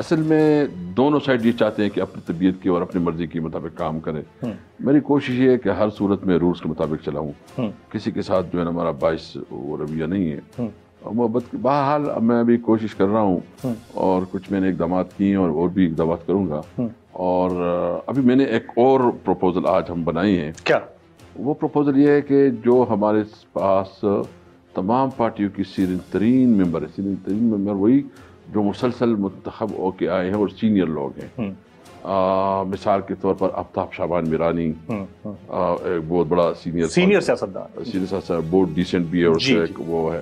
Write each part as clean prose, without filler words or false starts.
اصل میں دونوں سائڈ یہ چاہتے ہیں کہ اپنی طبیعت کی اور اپنی مرضی کے مطابق کام کریں. میری کوشش یہ ہے کہ ہر صورت میں رولز کے مطابق چلاؤں, کسی کے ساتھ جو ہے نا ہمارا باعث وہ رویہ نہیں ہے. محبت کی بہرحال میں ابھی کوشش کر رہا ہوں اور کچھ میں نے اقدامات کیے ہیں اور بھی اقدامات کروں گا. اور ابھی میں نے ایک اور پروپوزل آج ہم بنائی ہیں. کیا وہ پروپوزل یہ ہے کہ جو ہمارے پاس تمام پارٹیوں کی سینئر ترین ممبر ہے, سینئر ترین ممبر وہی جو مسلسل منتخب ہو کے آئے ہیں اور سینئر لوگ ہیں. مثال کے طور پر آفتاب شعبان میرانی ایک بہت بڑا سینئر سیاستدان, بہت ڈیسنٹ بھی ہے, اور ایک وہ ہے.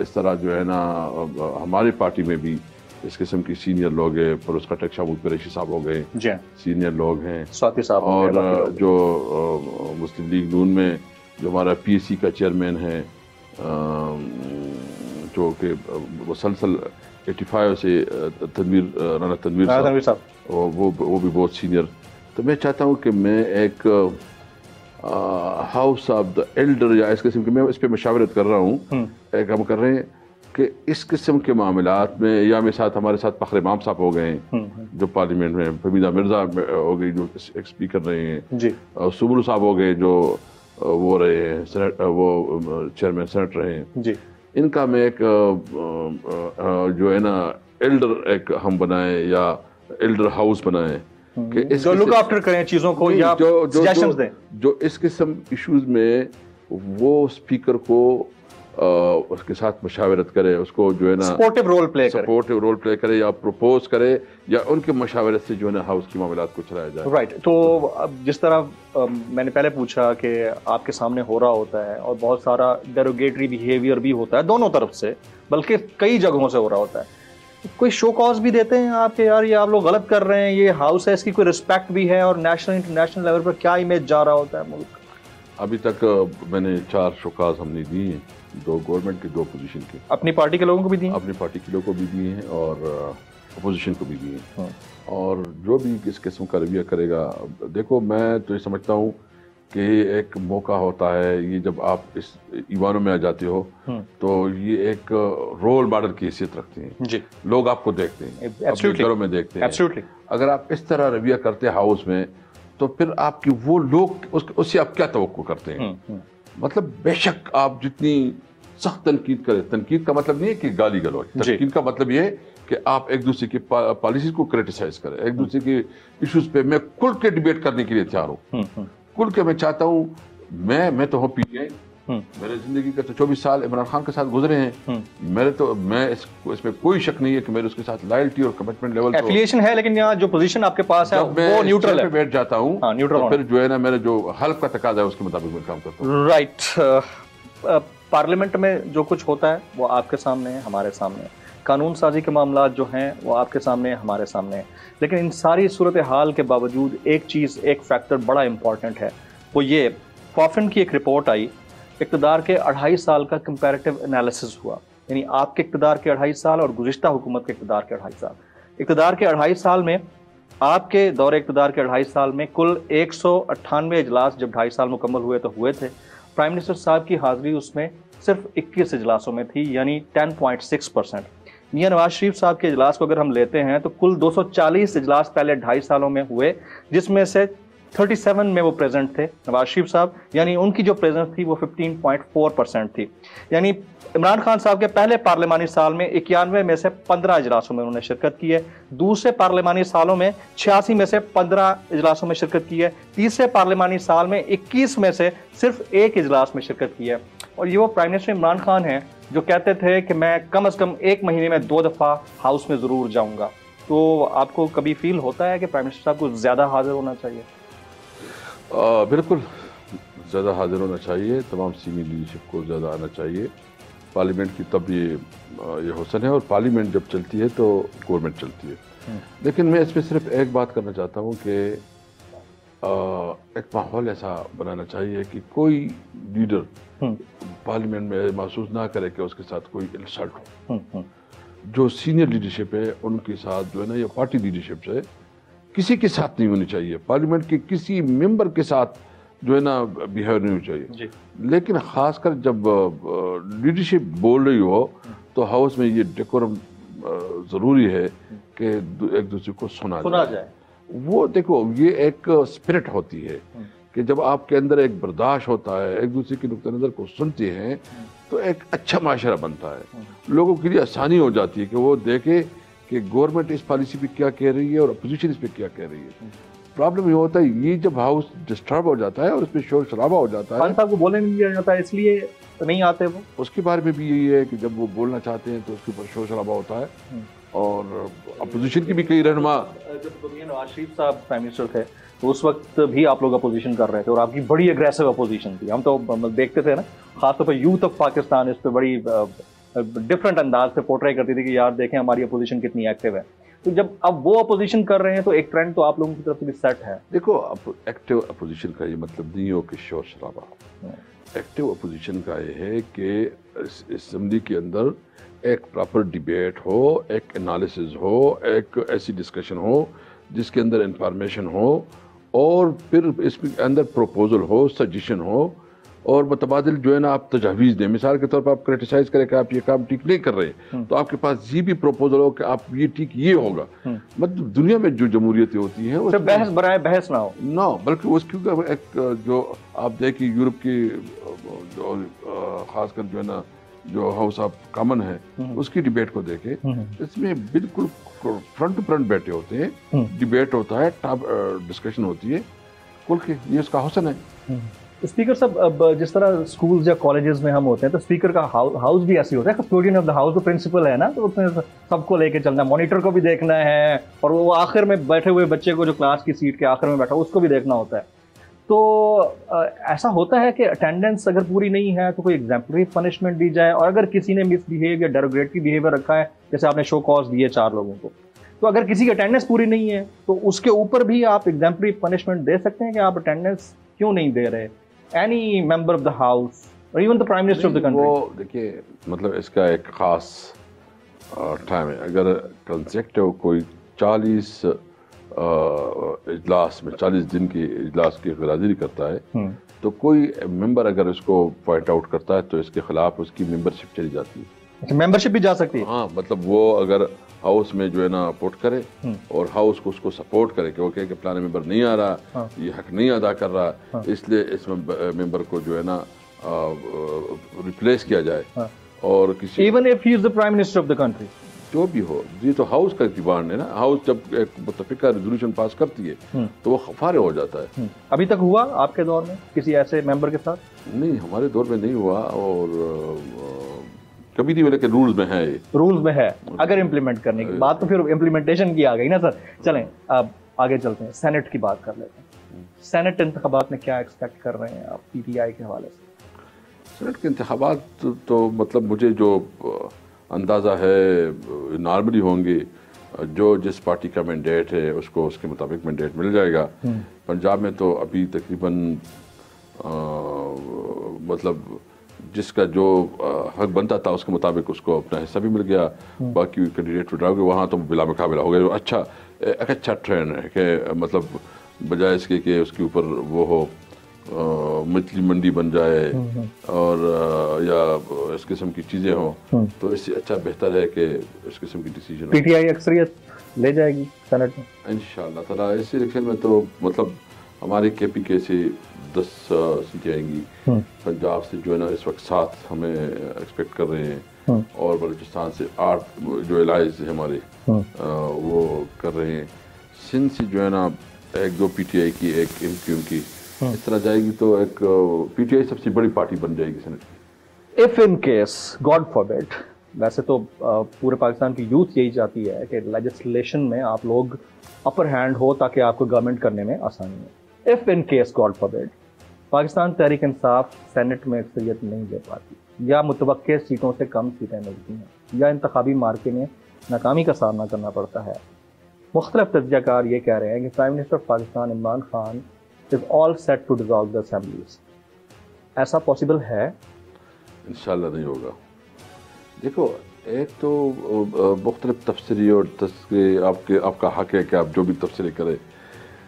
اس طرح جو ہے نا ہماری پارٹی میں بھی اس قسم کی سینئر لوگ ہیں. پروس خٹک شاہمود قریشی صاحب ہو گئے, سینئر لوگ ہیں. اور جو مسلم لیگ نون میں جو ہمارا پی ایس سی کا چیئرمین ہے, جو کہ مسلسل 85 سے رانا تنویر صاحب, وہ بھی بہت سینئر. تو میں چاہتا ہوں کہ میں ایک ہاؤس آف دا ایلڈر یا اس قسم کی, میں اس پہ مشاورت کر رہا ہوں. ایک ہم کر رہے ہیں کہ اس قسم کے معاملات میں, یا ہمارے ساتھ فخر امام صاحب ہو گئے ہیں جو پارلیمنٹ میں, فمیدہ مرزا ہو گئی جو ایک اسپیکر رہے ہیں, سبرو صاحب ہو گئے جو وہ رہے ہیں, وہ چیئرمین سینٹ رہے ہیں. ان کا میں ایک جو ہے نا ایلڈر ایک ہم بنائیں یا ایلڈر ہاؤس بنائیں کہ جو لک آفٹر کریں چیزوں کو, یا سجیشنز دیں جو اس قسم ایشوز میں وہ اسپیکر کو اس کے ساتھ مشاورت کرے, اس کو جو ہے نا سپورٹیو رول پلے کرے یا پروپوز کرے, یا ان کے مشاورت سے جو ہے نا ہاؤس کی معاملات کو چلایا جائے. رائٹ. تو جس طرح میں نے پہلے پوچھا کہ آپ کے سامنے ہو رہا ہوتا ہے اور بہت سارا ڈیروگیٹری بیہیویئر بھی ہوتا ہے دونوں طرف سے, بلکہ کئی جگہوں سے ہو رہا ہوتا ہے, کوئی شو کاز بھی دیتے ہیں آپ کہ یار یہ آپ لوگ غلط کر رہے ہیں, یہ ہاؤس ہے, اس کی کوئی رسپیکٹ بھی ہے, اور نیشنل انٹرنیشنل لیول پر کیا امیج جا رہا ہوتا ہے ملک؟ ابھی تک میں نے 4 شو کاز ہم نے دی ہیں, 2 گورنمنٹ کی 2 اپوزیشن کی. اپنی پارٹی کے لوگوں کو بھی دی ہیں؟ اپنی پارٹی کے لوگوں کو بھی دیے ہیں اور اپوزیشن کو بھی دیے ہیں. اور جو بھی کس قسم کا رویہ کرے گا, دیکھو میں تو یہ سمجھتا ہوں کہ ایک موقع ہوتا ہے, یہ جب آپ اس ایوانوں میں آ جاتے ہو تو یہ ایک رول ماڈل کی حیثیت رکھتے ہیں. لوگ آپ کو دیکھتے ہیں, اپنے گھروں میں دیکھتے ہیں. اگر آپ اس طرح رویہ کرتے ہیں ہاؤس میں, تو پھر آپ کی وہ لوگ اس سے آپ کیا توقع کرتے ہیں؟ مطلب بے شک آپ جتنی سخت تنقید کریں, تنقید کا مطلب نہیں ہے کہ گالی گلوچ, تنقید کا مطلب یہ ہے کہ آپ ایک دوسرے کی پالیسیز کو کرٹیسائز کریں, ایک دوسرے کی ایشوز پہ میں کھل کے ڈیبیٹ کرنے کے لیے تیار ہوں. کھل کے میں چاہتا ہوں, میں تو ہوں پی ٹی آئی, میرے زندگی کا تو 24 سال عمران خان کے ساتھ گزرے ہیں. میں اس میں کوئی شک نہیں ہے کہ میرے اس کے ساتھ لائلٹی اور کمٹمنٹ لیول ایفیلیشن ہے, لیکن یہاں جو پوزیشن آپ کے پاس ہے وہ نیوٹرل ہے. بیٹھ جاتا ہوں, پھر جو ہے نا میرے جو حلف کا تقاضا ہے اس کے مطابق میں کام کرتا ہوں. رائٹ. پارلیمنٹ میں جو کچھ ہوتا ہے وہ آپ کے سامنے ہے, ہمارے سامنے ہے. قانون سازی کے معاملات جو ہیں وہ آپ کے سامنے, ہمارے سامنے ہیں. لیکن ان ساری صورتحال کے باوجود ایک چیز, ایک فیکٹر بڑا امپورٹنٹ ہے, وہ یہ فافن کی ایک رپورٹ آئی, اقتدار کے 2.5 سال کا کمپیریٹیو انالیسس ہوا. یعنی آپ کے اقتدار کے 2.5 سال اور گزشتہ حکومت کے اقتدار کے 2.5 سال. اقتدار کے 2.5 سال میں, آپ کے دور اقتدار کے 2.5 سال میں کل 198 اجلاس جب 2.5 سال مکمل ہوئے تو ہوئے تھے. پرائم منسٹر صاحب کی حاضری اس میں صرف 21 اجلاسوں میں تھی, یعنی 10.6%. میاں نواز شریف صاحب کے اجلاس کو اگر ہم لیتے ہیں تو کل 240 اجلاس پہلے 2.5 سالوں میں ہوئے, جس میں سے 37 میں وہ پریزنٹ تھے نواز شریف صاحب, یعنی ان کی جو پریزنس تھی وہ 15.4% تھی. یعنی عمران خان صاحب کے پہلے پارلیمانی سال میں 91 میں سے 15 اجلاسوں میں انہوں نے شرکت کی ہے. دوسرے پارلیمانی سالوں میں 86 میں سے 15 اجلاسوں میں شرکت کی ہے. تیسرے پارلیمانی سال میں 21 میں سے صرف 1 اجلاس میں شرکت کی ہے. اور یہ وہ پرائم منسٹر عمران خان ہیں جو کہتے تھے کہ میں کم از کم 1 مہینے میں 2 دفعہ ہاؤس میں ضرور جاؤں گا. تو آپ کو کبھی فیل ہوتا ہے کہ پرائم منسٹر صاحب کو زیادہ حاضر ہونا چاہیے؟ بالکل زیادہ حاضر ہونا چاہیے, تمام سینئر لیڈرشپ کو زیادہ آنا چاہیے. پارلیمنٹ کی تب یہ حسن ہے, اور پارلیمنٹ جب چلتی ہے تو گورنمنٹ چلتی ہے. لیکن میں اس میں صرف ایک بات کرنا چاہتا ہوں کہ ایک ماحول ایسا بنانا چاہیے کہ کوئی لیڈر پارلیمنٹ میں محسوس نہ کرے کہ اس کے ساتھ کوئی انسلٹ ہو. جو سینئر لیڈرشپ ہے ان کے ساتھ جو ہے نا, یہ پارٹی لیڈرشپ سے کسی کے ساتھ نہیں ہونی چاہیے, پارلیمنٹ کے کسی ممبر کے ساتھ جو ہے نا بیہیویئر نہیں ہونی چاہیے. لیکن خاص کر جب لیڈرشپ بول رہی ہو تو ہاؤس میں یہ ڈیکورم ضروری ہے کہ ایک دوسرے کو سنا جائے. وہ دیکھو یہ ایک اسپرٹ ہوتی ہے کہ جب آپ کے اندر ایک برداشت ہوتا ہے، ایک دوسرے کی نقطہ نظر کو سنتے ہیں تو ایک اچھا معاشرہ بنتا ہے. لوگوں کے لیے آسانی ہو جاتی ہے کہ وہ دیکھے کہ گورنمنٹ اس پالیسی پہ کیا کہہ رہی ہے اور اپوزیشن اس پہ کیا کہہ رہی ہے. پرابلم یہ ہوتا ہے یہ جب ہاؤس ڈسٹرب ہو جاتا ہے اور اس پہ شور شرابہ ہو جاتا ہے. خان صاحب کو بولنے نہیں دیا جاتا ہے اس لیے نہیں آتے وہ. اس کے بارے میں بھی یہی ہے کہ جب وہ بولنا چاہتے ہیں تو اس کے اوپر شور شرابہ ہوتا ہے. اور اپوزیشن کی بھی کئی رہنما، جب نواز شریف صاحب پرائم منسٹر تھے تو اس وقت بھی آپ لوگ اپوزیشن کر رہے تھے اور آپ کی بڑی اگریسو اپوزیشن تھی. ہم تو دیکھتے تھے نا، خاص طور پہ یوتھ آف پاکستان اس پہ بڑی ڈفرینٹ انداز سے پورٹری کرتی تھی کہ یار دیکھیں ہماری اپوزیشن کتنی ایکٹیو ہے. تو جب اب وہ اپوزیشن کر رہے ہیں تو ایک ٹرینڈ تو آپ لوگوں کی طرف سے بھی سیٹ ہے. دیکھو ایکٹیو اپوزیشن کا یہ مطلب نہیں ہو کہ شور شرابہ. ایکٹیو اپوزیشن کا یہ ہے کہ اسمبلی کے اندر ایک پراپر ڈیبیٹ ہو، ایک انالیسز ہو، ایک ایسی ڈسکشن ہو جس کے اندر انفارمیشن ہو اور پھر اس کے اندر پروپوزل ہو، سجیشن ہو اور متبادل جو ہے نا آپ تجاویز دیں. مثال کے طور پر آپ کریٹیسائز کریں کہ آپ یہ کام ٹھیک نہیں کر رہے تو آپ کے پاس یہ بھی پروپوزل ہو کہ آپ یہ ٹھیک یہ ہوگا. مطلب دنیا میں جو جمہوریتیں ہوتی ہیں بحث برائے بحث نہ ہو، بلکہ اس کی ایک جو آپ دیکھیں یورپ کی جو خاص کر جو ہے نا جو ہاؤس آف کامن ہے اس کی ڈیبیٹ کو دیکھیں، اس میں بالکل فرنٹ ٹو فرنٹ بیٹھے ہوتے ہیں، ڈیبیٹ ہوتا ہے، ڈسکشن ہوتی ہے، کل کے یہ اس کا حسن ہے. اسپیکر صاحب اب جس طرح اسکولز یا کالجز میں ہم ہوتے ہیں تو اسپیکر کا ہاؤس بھی ایسی ہوتا ہے، کسٹوڈین آف دا ہاؤس جو پرنسپل ہے نا، تو اس میں سب کو لے کے چلنا ہے، مانیٹر کو بھی دیکھنا ہے اور وہ آخر میں بیٹھے ہوئے بچے کو جو کلاس کی سیٹ کے آخر میں بیٹھا اس کو بھی دیکھنا ہوتا ہے. تو ایسا ہوتا ہے کہ اٹینڈنس اگر پوری نہیں ہے تو کوئی ایگزامپلری پنشمنٹ دی جائے، اور اگر کسی نے مس بہیو یا ڈیروگیٹری بہیویئر رکھا ہے جیسے آپ نے شو کاز دیے 4 لوگوں کو، تو اگر کسی کی اٹینڈنس پوری نہیں ہے تو اس کے اوپر بھی آپ ایگزامپلری پنشمنٹ دے سکتے ہیں کہ آپ اٹینڈنس کیوں نہیں دے رہے. Any member of the house اور even the prime minister of the country. وہ دیکھیے مطلب اس کا ایک خاص ٹائم ہے. اگر کنسیکٹو کوئی 40 اجلاس میں 40 دن کی اجلاس کی غیرحاضری کرتا ہے تو کوئی ممبر اگر اس کو پوائنٹ آؤٹ کرتا ہے تو اس کے خلاف اس کی ممبرشپ چلی جاتی ہے. ممبرشپ بھی جا سکتی ہے. ہاں مطلب وہ اگر ہاؤس میں جو ہے نا پوٹ کرے اور ہاؤس کو اس کو سپورٹ کرے کہ وہ کہے کہ فلانا ممبر نہیں آ رہا، یہ حق نہیں ادا کر رہا، اس لیے اس ممبر کو جو ہے نا ریپلیس کیا جائے. اور کسی even if he is the prime minister of the country, جو بھی ہو، یہ تو ہاؤس کا ڈیمانڈ ہے نا. ہاؤس جب ایک متفقہ ریزولوشن پاس کرتی ہے تو وہ فارغ ہو جاتا ہے. ابھی تک ہوا آپ کے دور میں کسی ایسے ممبر کے ساتھ؟ نہیں، ہمارے دور میں نہیں ہوا اور کبھی نہیں، لیکن رولز میں ہے. رولز میں ہے اگر امپلیمنٹ کرنے کی بات تو پھر امپلیمنٹیشن کی آ گئی نا سر. چلیں اب آگے چلتے ہیں، سینٹ کی بات کر لیتے ہیں. سینٹ انتخابات میں کیا ایکسپیکٹ کر رہے ہیں آپ پی ٹی آئی کے حوالے سے؟ سینٹ کے انتخابات تو مطلب مجھے جو اندازہ ہے نارملی ہوں گے. جو جس پارٹی کا مینڈیٹ ہے اس کو اس کے مطابق مینڈیٹ مل جائے گا. پنجاب میں تو ابھی تقریباً مطلب جس کا جو حق بنتا تھا اس کے مطابق اس کو اپنا حصہ بھی مل گیا. باقی کینڈیڈیٹ وڈراؤ گے وہاں تو بلا مقابلہ ہو گیا. اچھا ٹرینڈ ہے کہ مطلب بجائے اس کے کہ اس کے اوپر وہ ہو مچھلی منڈی بن جائے اور یا اس قسم کی چیزیں ہوں تو اس سے اچھا بہتر ہے کہ اس قسم کی decision who. P T I اکثریت لے جائے گی سینٹ میں انشاءاللہ تعالیٰ. اس الیکشن میں تو مطلب ہماری کے پی کے سے 10 سیٹیں آئیں گی. پنجاب سے جو ہے نا اس وقت 7 ہمیں ایکسپیکٹ کر رہے ہیں اور بلوچستان سے 8 جو الائز ہیں ہمارے وہ کر رہے ہیں. سندھ سے جو ہے نا 1-2 پی ٹی آئی کی، 1 ایم کیو کی، اس طرح جائے گی تو ایک پی ٹی آئی سب سے بڑی پارٹی بن جائے گی سینٹ کی. اف ان کیس گاڈ فاربیڈ، ویسے تو پورے پاکستان کی یوتھ یہی چاہتی ہے کہ لیجسلیشن میں آپ لوگ اپر ہینڈ ہو تاکہ آپ کو گورنمنٹ کرنے میں آسانی ہو. If in case God forbid Pakistan Tehreek Insaf Saint میں اکثریت نہیں لے پاتی یا متوقع سیٹوں سے کم سیٹیں ملتی ہیں یا انتخابی مارکے میں ناکامی کا سامنا کرنا پڑتا ہے، مختلف تجزیہ کار یہ کہہ رہے ہیں کہ prime minister Pakistan Imran Khan is all set to dissolve the assemblies. ایسا پاسبل ہے؟ انشاءاللہ نہیں ہوگا. دیکھو ایک تو مختلف تفسیری اور آپ کا حق ہے کہ آپ جو بھی تفسیری کرے،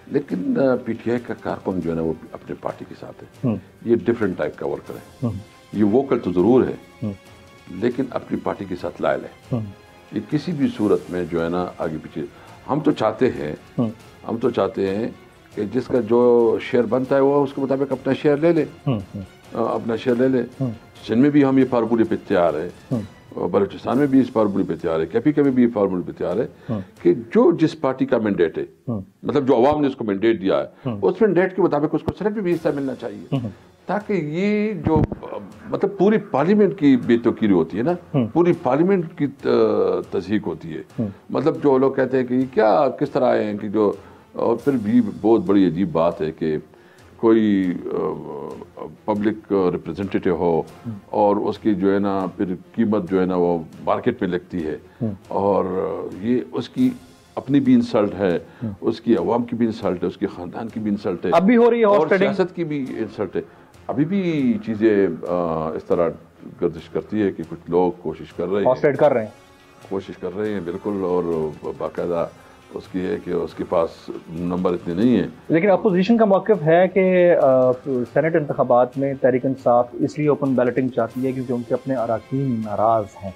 لیکن پی ٹی آئی کا کارکن جو ہے نا وہ اپنے پارٹی کے ساتھ ہے. یہ ڈفرینٹ ٹائپ کا ورکر ہے. یہ ووکل تو ضرور ہے لیکن اپنی پارٹی کے ساتھ لائل ہے. یہ کسی بھی صورت میں جو ہے نا آگے پیچھے ہم تو چاہتے ہیں کہ جس کا جو شیئر بنتا ہے وہ اس کے مطابق اپنا شیئر لے لے سندھ میں بھی ہم یہ فارمولے پہ تیار ہے، بلوچستان میں بھی اس فارمولے پہ تیار ہے، KPK میں بھی یہ فارمولے پہ تیار ہے کہ جو جس پارٹی کا مینڈیٹ ہے، مطلب جو عوام نے اس کو مینڈیٹ دیا ہے اس مینڈیٹ کے مطابق اس کو سینٹ میں بھی حصہ ملنا چاہیے، تاکہ یہ جو مطلب پوری پارلیمنٹ کی بے توقیری ہوتی ہے نا، پوری پارلیمنٹ کی تصحیق ہوتی ہے، مطلب جو لوگ کہتے ہیں کہ یہ کیا کس طرح آئے ہیں کہ جو، اور پھر بھی بہت بڑی عجیب بات ہے کہ کوئی پبلک ریپرزینٹیٹیو ہو اور اس کی جو ہے نا پھر قیمت جو ہے نا وہ مارکیٹ میں لگتی ہے، اور یہ اس کی اپنی بھی انسلٹ ہے، اس کی عوام کی بھی انسلٹ ہے، اس کے خاندان کی بھی انسلٹ ہے، اب بھی ہو رہی ہے، اور سیاست کی بھی انسلٹ ہے، ابھی بھی چیزیں اس طرح گردش کرتی ہے کہ کچھ لوگ کوشش کر رہے ہیں بالکل، اور باقاعدہ اس کی ہے کہ اس کے پاس نمبر اتنے نہیں ہیں، لیکن اپوزیشن کا موقف ہے کہ سینٹ انتخابات میں تحریک انصاف اس لیے اوپن بیلٹنگ چاہتی ہے کیونکہ ان کے اپنے اراکین ناراض ہیں.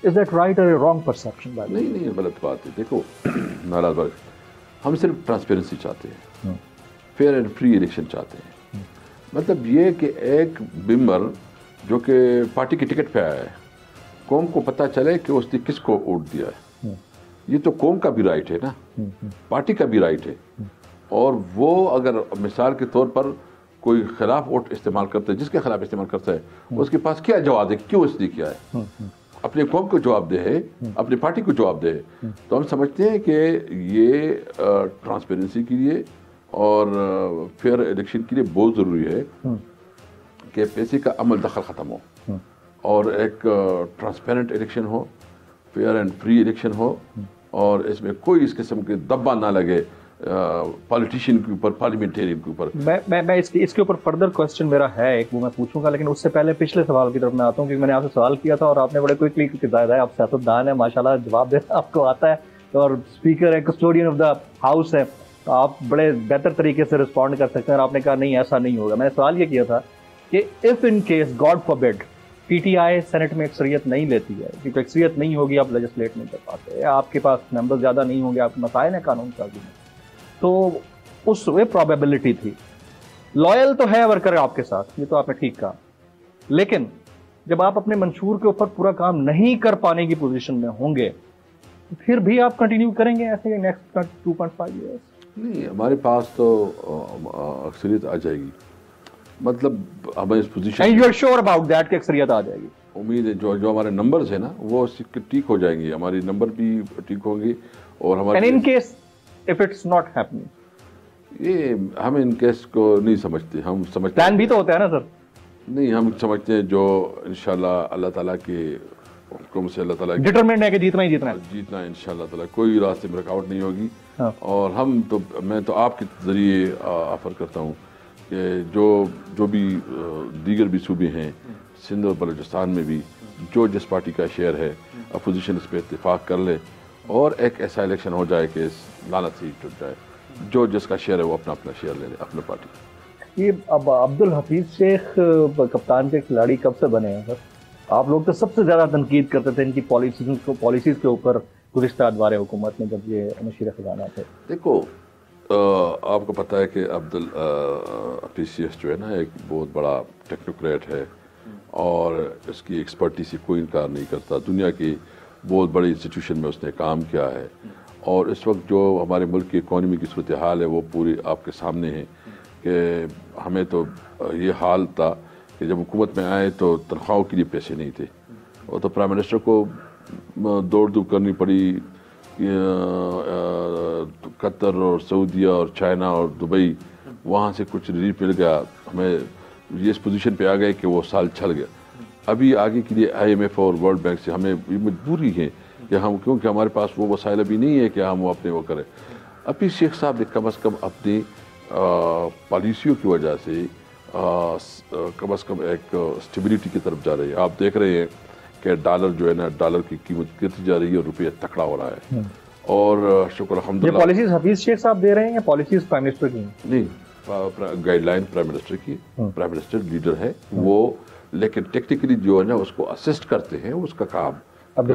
Is that right or a wrong perception? نہیں غلط بات ہے. دیکھو ناراض بات، ہم صرف ٹرانسپیرنسی چاہتے ہیں، فیئر اینڈ فری الیکشن چاہتے ہیں. مطلب یہ کہ ایک ممبر جو کہ پارٹی کی ٹکٹ پہ آیا ہے، قوم کو پتہ چلے کہ اس نے کس کو ووٹ دیا ہے. یہ تو قوم کا بھی رائٹ ہے نا، پارٹی کا بھی رائٹ ہے. اور وہ اگر مثال کے طور پر کوئی خلاف ووٹ استعمال کرتا ہے، جس کے خلاف استعمال کرتا ہے، اس کے پاس کیا جواب ہے، کیوں اس نے کیا ہے، اپنے قوم کو جواب دے ہے، اپنی پارٹی کو جواب دے. تو ہم سمجھتے ہیں کہ یہ ٹرانسپیرنسی کے لیے اور فیئر الیکشن کے لیے بہت ضروری ہے کہ پیسے کا عمل دخل ختم ہو اور ایک ٹرانسپیرنٹ الیکشن ہو، فیئر اینڈ فری الیکشن ہو، اور اس میں کوئی اس قسم کے دبا نہ لگے پالیٹیشین کے اوپر، پارلیمنٹیرین کے اوپر. میں اس کے اوپر فردر کوسچن میرا ہے ایک، وہ میں پوچھوں گا، لیکن اس سے پہلے پچھلے سوال کی طرف میں آتا ہوں، کیونکہ میں نے آپ سے سوال کیا تھا اور آپ نے بڑے کوئکلی، کیونکہ ظاہر ہے آپ سیاستدان ہیں ماشاءاللہ، جواب دینا آپ کو آتا ہے اور اسپیکر ہے، کسٹوڈین آف دا ہاؤس ہے، تو آپ بڑے بہتر طریقے سے رسپونڈ کر سکتے ہیں. اور آپ نے کہا نہیں ایسا نہیں ہوگا. میں نے سوال یہ کیا تھا کہ if in case God forbid PTI senate میں اکثریت نہیں لیتی ہے، کیونکہ اکثریت نہیں ہوگی آپ لیجسلیٹ نہیں کر پاتے، آپ کے پاس نمبر زیادہ نہیں ہوں گے، آپ مسائل ہیں قانون سازی میں، تو اس وہ پرابیبلٹی تھی. لائل تو ہے ورکر آپ کے ساتھ، یہ تو آپ نے ٹھیک کہا، لیکن جب آپ اپنے منشور کے اوپر پورا کام نہیں کر پانے کی پوزیشن میں ہوں گے، پھر بھی آپ کنٹینیو کریں گے ایسے نیکسٹ 2.5 ایئرس؟ نہیں، ہمارے پاس تو اکثریت آ جائے گی، مطلب ہمیں اس position you are sure about that کہ اکثریت آ جائے گی؟ امید ہے جو ہمارے نمبرز ہیں نا وہ ٹھیک ہو جائیں گے، ہماری نمبر بھی ٹھیک ہوں گی. اور ہمارے in case if it's not happening, یہ ہم ان کیس کو نہیں سمجھتے، ہم سمجھتے پلان بھی تو ہوتا ہے نا سر. نہیں، ہم سمجھتے ہیں جو انشاءاللہ اللہ تعالیٰ کے حکم سے اللہ تعالیٰ ڈٹرمنٹ ہے کہ جیتنا ہی جیتنا ہے، جیتنا ہے انشاءاللہ تعالیٰ، کوئی راستے میں رکاوٹ نہیں ہوگی. اور ہم تو، میں تو آپ کے ذریعے آفر کرتا ہوں کہ جو بھی دیگر بھی صوبے ہیں، سندھ اور بلوچستان میں بھی جو جس پارٹی کا شیئر ہے، اپوزیشن اس پہ اتفاق کر لے اور ایک ایسا الیکشن ہو جائے کہ لعنت سے ہی ٹوٹ جائے، جو جس کا شیئر ہے وہ اپنا شیئر لے لے اپنے پارٹی. یہ اب عبدالحفیظ شیخ کپتان کے کھلاڑی کب سے بنے ہیں سر؟ آپ لوگ تو سب سے زیادہ تنقید کرتے تھے ان کی پالیسیز کے اوپر گزشتہ ادوار حکومت میں جب یہ مشیر خزانہ تھے. دیکھو آپ کو پتہ ہے کہ عبدالحفیظ شیخ جو ہے نا ایک بہت بڑا ٹیکنوکریٹ ہے اور اس کی ایکسپرٹی سے کوئی انکار نہیں کرتا. دنیا کی بہت بڑی انسٹیٹیوشن میں اس نے کام کیا ہے، اور اس وقت جو ہمارے ملک کی اکانومی کی صورتحال ہے وہ پوری آپ کے سامنے ہے کہ ہمیں تو یہ حال تھا کہ جب حکومت میں آئے تو تنخواہوں کے لیے پیسے نہیں تھے، اور تو پرائم منسٹر کو دوڑ دھوپ کرنی پڑی قطر اور سعودیہ اور چائنا اور دبئی، وہاں سے کچھ ریلیف مل گیا، ہمیں یہ اس پوزیشن پہ آ گئے کہ وہ سال چھل گیا. ابھی آگے کے لیے IMF اور ورلڈ بینک سے ہمیں یہ مجبوری ہے کہ ہم، کیونکہ ہمارے پاس وہ وسائل ابھی نہیں ہے کہ ہم وہ اپنے وہ کریں. ابھی شیخ صاحب نے کم از کم اپنی پالیسیوں کی وجہ سے کم از کم ایک اسٹیبلٹی کی طرف جا رہی ہے. آپ دیکھ رہے ہیں کہ ڈالر جو ہے نا، ڈالر کی قیمت گرتی جا رہی ہے اور روپیہ تکڑا ہو رہا ہے. اور شکر الحمدللہ. یہ پالیسیز حفیظ شیخ صاحب دے رہے ہیں یا پالیسیز پرائم منسٹر کی؟ نہیں، گائیڈ لائن پرائم منسٹر کی، پرائم منسٹر لیڈر ہے وہ، لیکن ٹیکنیکلی جو ہے نا اس کو اسسٹ کرتے ہیں، اس کا کام ابھی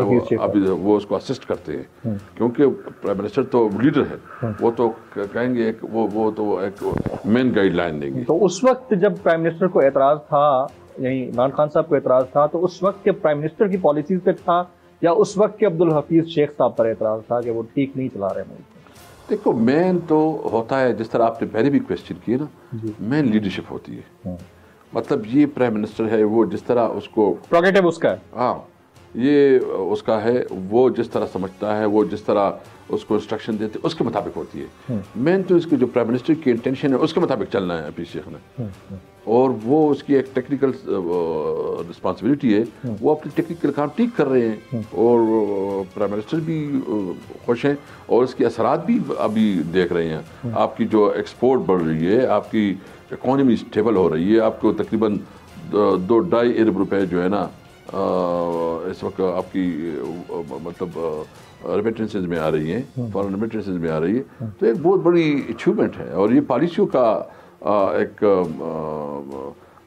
وہ اس کو اسسٹ کرتے ہیں کیونکہ پرائم منسٹر تو لیڈر ہے, وہ تو کہیں گے وہ تو ایک مین گائیڈ لائن دیں گے. تو اس وقت جب پرائم منسٹر کو اعتراض تھا, یعنی عمران خان صاحب کو اعتراض تھا, تو اس وقت کے پرائم منسٹر کی پالیسیز پہ تھا یا اس وقت کے عبدالحفیظ شیخ صاحب پر اعتراض تھا کہ وہ ٹھیک نہیں چلا رہے ملک؟ دیکھو مین تو ہوتا ہے, جس طرح آپ نے پہلے بھی کویسچن کیے نا, مین لیڈرشپ ہوتی ہے. مطلب یہ پرائم منسٹر ہے, وہ جس طرح اس کو پروگیٹو اس کا ہے, ہاں یہ اس کا ہے, وہ جس طرح سمجھتا ہے, وہ جس طرح اس کو انسٹرکشن دیتے اس کے مطابق ہوتی ہے. مین تو اس کے جو پرائم منسٹر کی انٹینشن ہے اس کے مطابق چلنا ہے حفیظ شیخ نے, اور وہ اس کی ایک ٹیکنیکل رسپانسبلٹی ہے, وہ اپنی ٹیکنیکل کام ٹھیک کر رہے ہیں, اور پرائم منسٹر بھی خوش ہیں, اور اس کے اثرات بھی ابھی دیکھ رہے ہیں. آپ کی جو ایکسپورٹ بڑھ رہی ہے, آپ کی اکانومی اسٹیبل ہو رہی ہے, آپ کو تقریباً 2-2.5 ارب روپے جو ہے نا اس وقت آپ کی مطلب ریمیٹنسز میں آ رہی ہیں, فارن ریمیٹنسز میں آ رہی ہے, تو ایک بہت بڑی اچیومنٹ ہے. اور یہ پالیسیوں کا ایک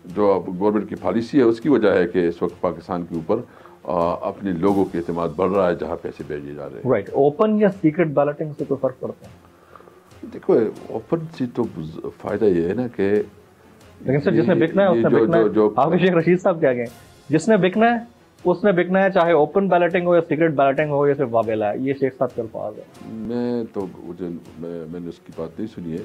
جو گورنمنٹ کی پالیسی ہے اس کی وجہ ہے کہ اس وقت پاکستان کے اوپر اپنے لوگوں کے اعتماد بڑھ رہا ہے جہاں پیسے بھیجے جا رہے ہیں. رائٹ, اوپن یا سیکرٹ بیلٹنگ سے کوئی فرق پڑتا ہے؟ دیکھو اوپن سے تو فائدہ یہ ہے نا کہ لیکن سر جس نے بکنا ہے اس نے بکنا ہے. آپ کے شیخ رشید صاحب کیا کہیں, جس نے بکنا ہے اس نے بکنا ہے, چاہے اوپن بیلٹنگ ہو یا سیکرٹ بیلٹنگ ہو یا صرف وابیلا ہے. یہ شیخ صاحب کے الفاظ ہے. میں تو میں نے اس کی بات نہیں سنی ہے,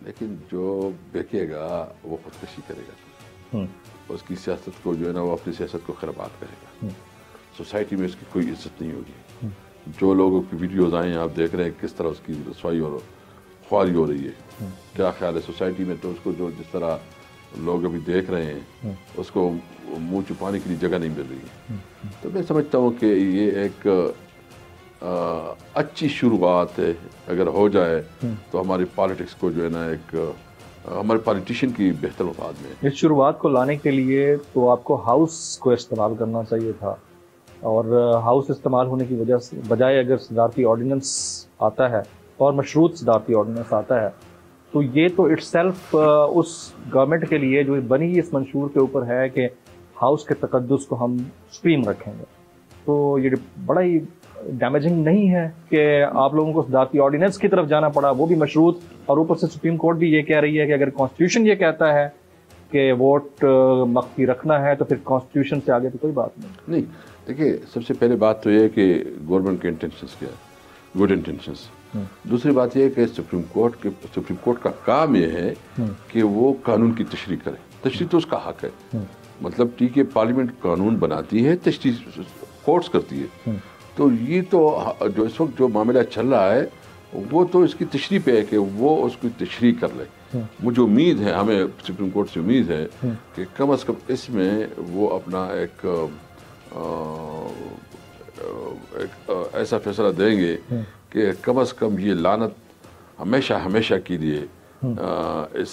لیکن جو بکے گا وہ خودکشی کرے گا, اس کی سیاست کو جو ہے نا وہ اپنی سیاست کو خرابات کرے گا. سوسائٹی میں اس کی کوئی عزت نہیں ہوگی. جو لوگوں کی ویڈیوز آئے ہیں آپ دیکھ رہے ہیں کس طرح اس کی رسوائی اور خواری ہو رہی ہے. کیا خیال ہے سوسائٹی میں, تو اس کو جو جس طرح لوگ ابھی دیکھ رہے ہیں اس کو منہ چھپانے کے لیے جگہ نہیں مل رہی ہے. تو میں سمجھتا ہوں کہ یہ ایک اچھی شروعات ہے, اگر ہو جائے تو ہماری پالیٹکس کو جو ہے نا ایک ہمارے پالیٹیشین کی بہتر مفاد میں. اس شروعات کو لانے کے لیے تو آپ کو ہاؤس کو استعمال کرنا چاہیے تھا, اور ہاؤس استعمال ہونے کی وجہ سے بجائے اگر صدارتی آرڈیننس آتا ہے اور مشروط صدارتی آرڈیننس آتا ہے, تو یہ تو اٹ سیلف اس گورنمنٹ کے لیے جو بنی اس منشور کے اوپر ہے کہ ہاؤس کے تقدس کو ہم سپریم رکھیں گے, تو یہ بڑا ہی ڈیمیجنگ نہیں ہے کہ آپ لوگوں کو صدارتی آرڈیننس کی طرف جانا پڑا, وہ بھی مشروط, اور اوپر سے سپریم کورٹ بھی یہ کہہ رہی ہے کہ اگر کانسٹیٹیوشن یہ کہتا ہے کہ ووٹ مخفی رکھنا ہے تو پھر کانسٹیٹیوشن سے آگے تو کوئی بات نہیں. دیکھیے سب سے پہلے بات تو یہ ہے کہ گورنمنٹ کے انٹینشنز کیا ہے, گڈ انٹینشنز. دوسری بات یہ ہے کہ سپریم کورٹ کا کام یہ ہے کہ وہ قانون کی تشریح کرے. تشریح تو اس کا حق ہے, مطلب ٹھیک ہے پارلیمنٹ قانون بناتی ہے, تشریح کورٹس کرتی ہے. تو یہ تو جو اس وقت جو معاملہ چل رہا ہے وہ تو اس کی تشریح پہ ہے کہ وہ اس کی تشریح کر لے. مجھے امید ہے, ہمیں سپریم کورٹ سے امید ہے کہ کم از کم اس میں وہ اپنا ایک ایسا فیصلہ دیں گے کہ کم از کم یہ لعنت ہمیشہ کے لیے اس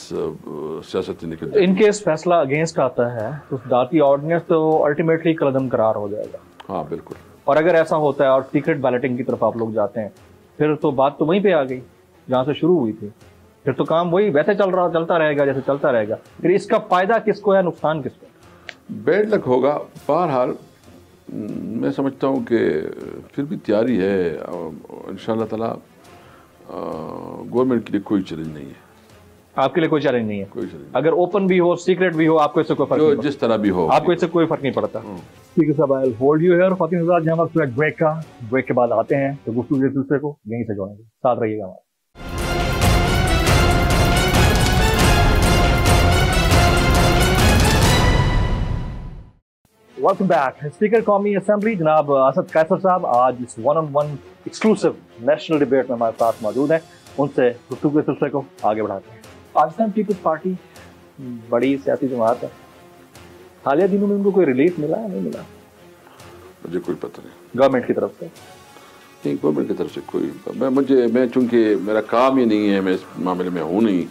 سیاست سے نکل جائے. ان کیس فیصلہ اگینسٹ آتا ہے تو صدارتی آرڈیننس تو الٹیمیٹلی قلم قرار ہو جائے گا. ہاں بالکل. اور اگر ایسا ہوتا ہے اور سیکرٹ بیلٹنگ کی طرف آپ لوگ جاتے ہیں, پھر تو بات تو وہیں پہ آ گئی جہاں سے شروع ہوئی تھی. پھر تو کام وہی ویسے چلتا رہے گا جیسے چلتا رہے گا. پھر اس کا فائدہ کس کو ہے, نقصان کس کو؟ بیڈ لک ہوگا. بہرحال میں سمجھتا ہوں کہ پھر بھی تیاری ہے انشاءاللہ تعالی. گورنمنٹ کے لیے کوئی چیلنج نہیں ہے. آپ کے لیے کوئی چیلنج نہیں ہے؟ کوئی چیلنج. اگر اوپن بھی ہو سیکرٹ بھی ہو آپ کو اس سے کوئی فرق نہیں پڑتا؟ جس طرح بھی ہو آپ کو اس سے کوئی فرق نہیں پڑتا. ٹھیک ہے صاحب, آئی ول ہولڈ یو ہیئر. فاطم آزاد جہاں وقت بریک کے بعد آتے ہیں تو گفتگو کے سلسلے کو یہیں سے جوڑیں گے. ساتھ رہیے گا ہمارے. Welcome back. اسپیکر قومی اسمبلی جناب اسد قیصر صاحب آج اس 1-on-1 ایکسکلوسیو نیشنل ڈیبیٹ میں ہمارے ساتھ موجود ہیں. ان سے گفتگو کے سلسلے کو آگے بڑھاتے ہیں. پاکستان پیپلز پارٹی بڑی سیاسی جماعت ہے, حالیہ دنوں میں ان کو کوئی ریلیف ملا ہے نہیں ملا؟ مجھے کوئی پتہ نہیں گورنمنٹ کی طرف سے. نہیں, گورنمنٹ کی طرف سے کوئی میں چونکہ میرا کام ہی نہیں ہے, میں اس معاملے میں ہوں نہیں.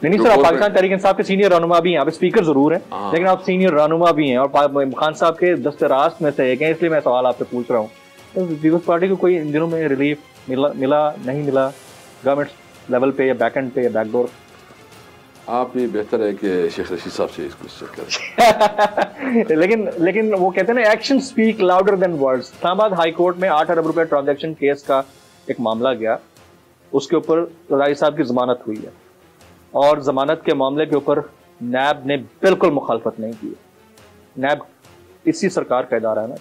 نہیں سر, آپ پاکستان تحریک انصاف کے سینئر رہنما بھی ہیں, آپ اسپیکر ضرور ہیں لیکن آپ سینئر رہنما بھی ہیں اور خان صاحب کے دست راست میں سے ایک ہیں, اس لیے میں سوال آپ سے پوچھ رہا ہوں. پیپلز پارٹی کو کوئی ان دنوں میں ریلیف ملا نہیں ملا گورنمنٹ لیول پہ یا بیک اینڈ پہ یا بیک ڈور؟ آپ یہ بہتر ہے کہ شیخ رشید صاحب سے اس کو کریں. لیکن وہ کہتے ہیں نا action speak louder than words. Islamabad high court میں 8 ارب روپے ٹرانزیکشن کیس کا ایک معاملہ گیا, اس کے اوپر رائی صاحب کی ضمانت ہوئی ہے, اور ضمانت کے معاملے کے اوپر نیب نے بالکل مخالفت نہیں کی. نیب اسی سرکار کا ادارہ ہے نا,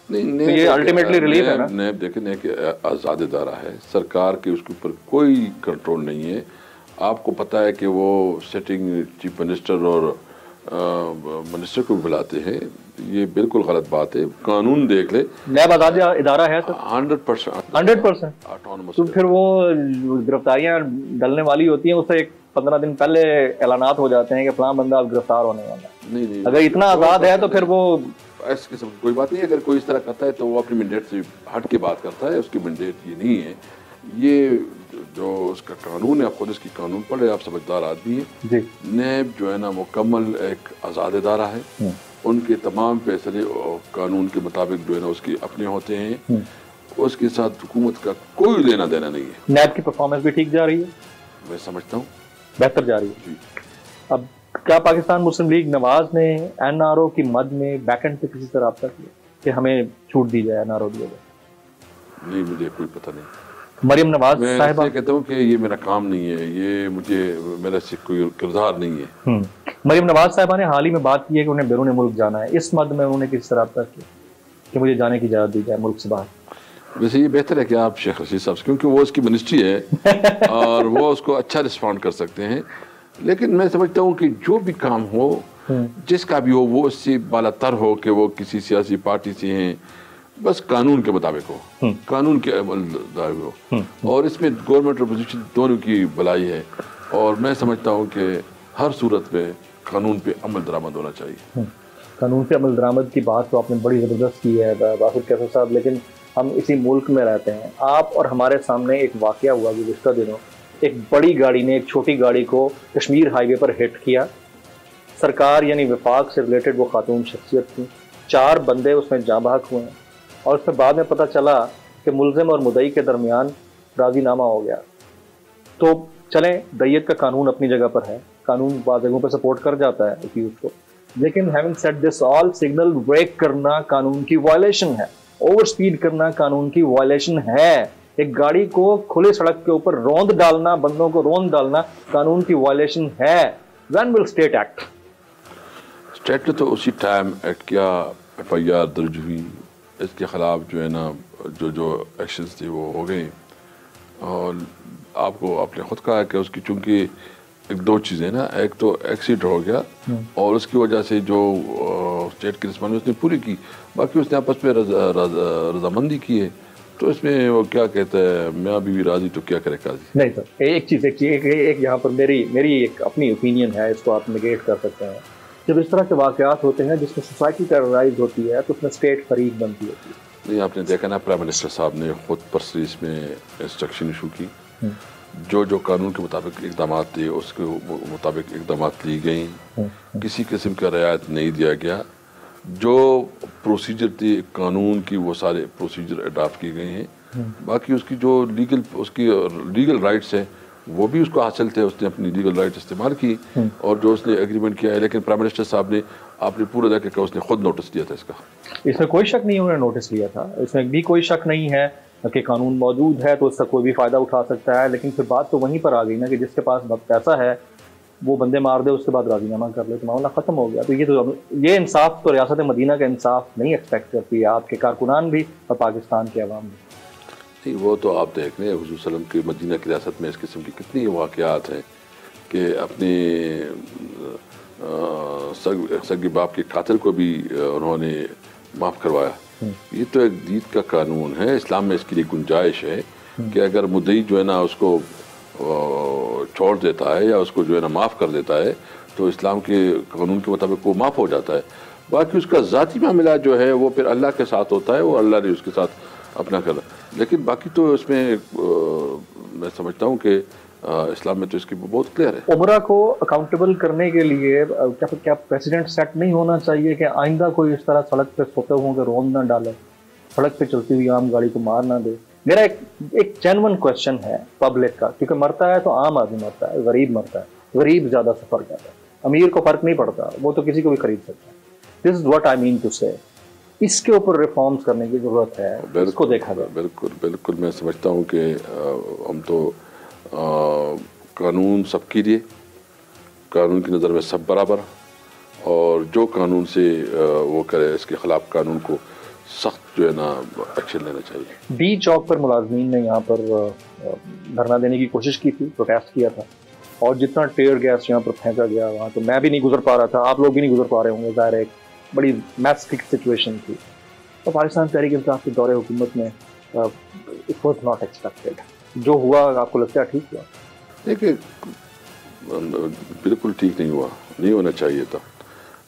نہیں, یہ الٹیمیٹلی ریلیف ہے نا. نیب دیکھیں کہ آزاد ادارہ ہے, سرکار کے اس کے اوپر کوئی کنٹرول نہیں ہے. آپ کو پتہ ہے کہ وہ سٹنگ چیف منسٹر اور منسٹر کو بلاتے ہیں, یہ بالکل غلط بات ہے. قانون دیکھ لے, نیب آزاد ادارہ ہے سر, 100%. تو پھر وہ گرفتاریاں ڈلنے والی ہوتی ہیں, اس سے 15 دن پہلے اعلانات ہو جاتے ہیں کہ فلاں بندہ اب گرفتار ہونے والا ہے. نہیں, اگر اتنا آزاد ہے تو پھر وہ اس قسم کی کوئی بات نہیں. اگر کوئی اس طرح کرتا ہے تو وہ اپنی مینڈیٹ سے ہٹ کے بات کرتا ہے, اس کی مینڈیٹ یہ نہیں ہے. یہ جو اس کا قانون ہے, آپ خود اس کی قانون پڑھے, آپ سمجھدار آدمی ہیں. نیب جو ہے نا مکمل ایک آزاد ادارہ ہے, ان کے تمام فیصلے قانون کے مطابق جو ہے نا اس کے اپنے ہوتے ہیں, اس کے ساتھ حکومت کا کوئی لینا دینا نہیں ہے. نیب کی پرفارمنس بھی ٹھیک جا رہی ہے, میں سمجھتا ہوں بہتر جا رہی ہے. اب کیا پاکستان مسلم لیگ نواز نے این آر او کی مد میں بیک اینڈ پہ کسی طرح رابطہ کیا کہ ہمیں چھوٹ دی جائے, این آر او دیا جائے؟ نہیں, مجھے کوئی پتہ نہیں. مریم نواز صاحبہ, میں کہتا ہوں کہ یہ میرا کام نہیں ہے, یہ میرا سے کوئی کردار نہیں ہے. مریم نواز صاحبہ نے حال ہی میں بات کی ہے کہ انہیں بیرون ملک جانا ہے. اس مد میں انہوں نے کس طرح رابطہ کیا کہ مجھے جانے کی اجازت دی جائے ملک سے باہر؟ ویسے یہ بہتر ہے کہ آپ شیخ رشید صاحب سے, کیونکہ وہ اس کی منسٹری ہے اور وہ اس کو اچھا رسپونڈ کر سکتے ہیں. لیکن میں سمجھتا ہوں کہ جو بھی کام ہو, جس کا بھی ہو, وہ اس سے بالا تر ہو کہ وہ کسی سیاسی پارٹی سے ہیں, بس قانون کے مطابق ہو, قانون کے عمل دار ہو. اور اس میں گورنمنٹ اور اپوزیشن دونوں کی بھلائی ہے, اور میں سمجھتا ہوں کہ ہر صورت میں قانون پہ عمل درآمد ہونا چاہیے. قانون پہ عمل درآمد کی بات تو آپ نے بڑی زبردست کی ہے باسط کیسر صاحب, لیکن ہم اسی ملک میں رہتے ہیں. آپ اور ہمارے سامنے ایک واقعہ ہوا گزشتہ دنوں, ایک بڑی گاڑی نے ایک چھوٹی گاڑی کو کشمیر ہائی وے پر ہٹ کیا. سرکار یعنی وفاق سے ریلیٹڈ وہ خاتون شخصیت تھی, 4 بندے اس میں جاں بحق ہوئے ہیں, اور اس میں بعد میں پتہ چلا کہ ملزم اور مدعی کے درمیان راضی نامہ ہو گیا. تو چلیں, دیت کا قانون اپنی جگہ پر ہے, قانون بعض جگہوں پہ سپورٹ کر جاتا ہے ایکیوز کو, لیکن having said this all, signal break کرنا قانون کی وائلیشن ہے, اوور سپیڈ کرنا قانون کی وائلیشن ہے. ایک گاڑی کو کھلے سڑک کے اوپر روند ڈالنا, بندوں کو روند ڈالنا قانون کی وائلیشن ہے. When will state act? State نے تو اسی ٹائم ایکٹ کیا, ایف آئی آر درج ہوئی, اس کے خلاف جو ہے نا جو ایکشنز تھے وہ ہو گئے. اور آپ نے خود کہا کہ اس کی چونکہ ایک 2 چیزیں نا, ایک تو ایکسیڈ ہو گیا اور اس کی وجہ سے جو اسٹیٹ کی رسپانس اس نے پوری کی, باقی اس نے آپس میں رضامندی کی ہے. تو اس میں وہ کیا کہتا ہے, میں ابھی بھی راضی تو کیا کرے قاضی. نہیں سر, ایک یہاں پر میری ایک اپنی اوپینین ہے, اس کو آپ نگیٹ کر سکتے ہیں. جب اس طرح کے واقعات ہوتے ہیں جس میں سوسائٹی ٹیررائز ہوتی ہے تو اس میں اسٹیٹ فریق بنتی ہوتی ہے. نہیں, آپ نے دیکھا نا پرائم منسٹر صاحب نے خود پرسنلی اس میں انسٹرکشن ایشو کی, جو قانون کے مطابق اقدامات تھے اس کے مطابق اقدامات لی گئیں, کسی قسم کا رعایت نہیں دیا گیا. جو پروسیجر تھی قانون کی وہ سارے پروسیجر اڈاپٹ کیے گئے ہیں. باقی اس کی جو لیگل رائٹس ہیں وہ بھی اس کو حاصل تھے, اس نے اپنی لیگل رائٹ استعمال کی اور جو اس نے ایگریمنٹ کیا ہے. لیکن پرائم منسٹر صاحب نے آپ نے پورا دیکھا کہ اس نے خود نوٹس دیا تھا اس کا. اس میں کوئی شک نہیں, انہوں نے نوٹس لیا تھا, اس میں بھی کوئی شک نہیں ہے کہ قانون موجود ہے تو اس کا کوئی بھی فائدہ اٹھا سکتا ہے. لیکن پھر بات تو وہیں پر آ گئی نا کہ جس کے پاس پیسہ ہے وہ بندے مار دے, اس کے بعد راضی نامہ کر لے, تو معاملہ ختم ہو گیا. تو یہ انصاف تو ریاست مدینہ کا انصاف نہیں ایکسپیکٹ کرتی ہے آپ کے کارکنان بھی اور پاکستان کے عوام بھی. نہیں, وہ تو آپ دیکھ لیں, حضور صلی اللہ علیہ وسلم کی مدینہ کی ریاست میں اس قسم کی کتنی واقعات ہیں کہ اپنے سگے باپ کے قاتل کو بھی انہوں نے معاف کروایا. یہ تو ایک دید کا قانون ہے, اسلام میں اس کے لیے گنجائش ہے کہ اگر مدعی جو ہے نا اس کو چھوڑ دیتا ہے یا اس کو جو ہے نا معاف کر دیتا ہے تو اسلام کے قانون کے مطابق وہ معاف ہو جاتا ہے. باقی اس کا ذاتی معاملہ جو ہے وہ پھر اللہ کے ساتھ ہوتا ہے, وہ اللہ نے اس کے ساتھ اپنا کرا. لیکن باقی تو اس میں میں سمجھتا ہوں کہ اسلام میں تو اس کی بہت کلیئر ہے. عمرہ کو اکاؤنٹیبل کرنے کے لیے کیا پریسیڈنٹ سیٹ نہیں ہونا چاہیے کہ آئندہ کوئی اس طرح سڑک پہ سوتے ہوں کہ روند نہ ڈالے, سڑک پہ چلتی ہوئی عام گاڑی کو مار نہ دے؟ میرا ایک جینون کوشچن ہے پبلک کا, کیونکہ مرتا ہے تو عام آدمی مرتا ہے, غریب مرتا ہے. غریب زیادہ سفر کرتا ہے, امیر کو فرق نہیں پڑتا, وہ تو کسی کو بھی خرید سکتا ہے. دس is what I main to سے. اس کے اوپر ریفارمز کرنے کی ضرورت ہے, اس کو دیکھا جائے. بالکل بالکل, میں سمجھتا ہوں کہ ہم تو قانون سب کے لیے, قانون کی نظر میں سب برابر, اور جو قانون سے وہ کرے اس کے خلاف قانون کو سخت جو ہے نا ایکشن لینا چاہیے. ڈی چوک پر ملازمین نے یہاں پر دھرنا دینے کی کوشش کی تھی, پروٹیسٹ کیا تھا, اور جتنا ٹیئر گیس یہاں پر پھینکا گیا وہاں تو میں بھی نہیں گزر پا رہا تھا, آپ لوگ بھی نہیں گزر پا رہے ہوں گے, ظاہر ہے ایک بڑی میسک سچویشن تھی. تو پاکستان تحریک انصاف کے دور حکومت میں اٹ واز ناٹ ایکسپیکٹڈ. جو ہوا آپ کو لگتا ہے ٹھیک ہوا؟ دیکھیں بالکل ٹھیک نہیں ہوا, نہیں ہونا چاہیے تھا,